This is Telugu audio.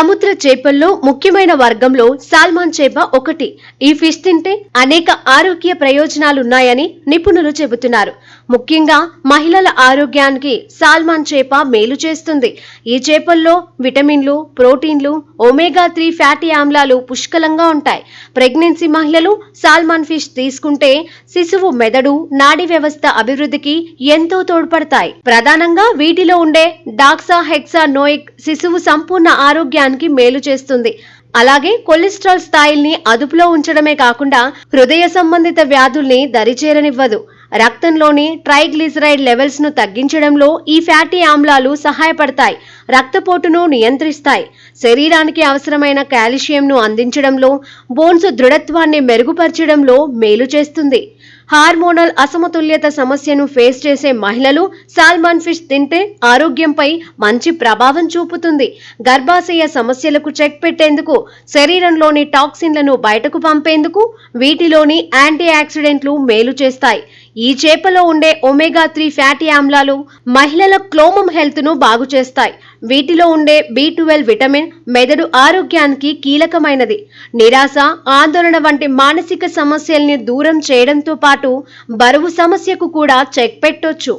సముద్ర చేపల్లో ముఖ్యమైన వర్గంలో సాల్మాన్ చేప ఒకటి. ఈ ఫిష్ తింటే అనేక ఆరోగ్య ప్రయోజనాలున్నాయని నిపుణులు చెబుతున్నారు. ముఖ్యంగా మహిళల ఆరోగ్యానికి సాల్మాన్ చేప మేలు చేస్తుంది. ఈ చేపల్లో విటమిన్లు, ప్రోటీన్లు, ఒమేగా 3 ఫ్యాటీ ఆమ్లాలు పుష్కలంగా ఉంటాయి. ప్రెగ్నెన్సీ మహిళలు సాల్మాన్ ఫిష్ తీసుకుంటే శిశువు మెదడు, నాడీ వ్యవస్థ అభివృద్ధికి ఎంతో తోడ్పడతాయి. ప్రధానంగా వీటిలో ఉండే డాక్సాహెక్సానోయిక్ శిశువు సంపూర్ణ ఆరోగ్యానికి మేలు చేస్తుంది. అలాగే కొలెస్ట్రాల్ స్థాయిల్ని అదుపులో ఉంచడమే కాకుండా హృదయ సంబంధిత వ్యాధుల్ని దరిచేరనివ్వదు. రక్తంలోని ట్రైగ్లిజరైడ్ లెవెల్స్ ను తగ్గించడంలో ఈ ఫ్యాటీ ఆమ్లాలు సహాయపడతాయి. రక్తపోటును నియంత్రిస్తాయి. శరీరానికి అవసరమైన కాల్షియంను అందించడంలో, బోన్స్ దృఢత్వాన్ని మెరుగుపరచడంలో మేలు చేస్తుంది. హార్మోనల్ అసమతుల్యత సమస్యను ఫేస్ చేసే మహిళలు సాల్మాన్ ఫిష్ తింటే ఆరోగ్యంపై మంచి ప్రభావం చూపుతుంది. గర్భాశయ సమస్యలకు చెక్ పెట్టేందుకు, శరీరంలోని టాక్సిన్లను బయటకు పంపేందుకు వీటిలోని యాంటీ ఆక్సిడెంట్లు మేలు చేస్తాయి. ఈ చేపలో ఉండే ఒమేగా 3 ఫ్యాటీ ఆమ్లాలు మహిళల క్లోమం హెల్త్ ను బాగు చేస్తాయి. వీటిలో ఉండే B12 విటమిన్ మెదడు ఆరోగ్యానికి కీలకమైనది. నిరాశ, ఆందోళన వంటి మానసిక సమస్యల్ని దూరం చేయడంతో పాటు బరువు సమస్యకు కూడా చెక్ పెట్టొచ్చు.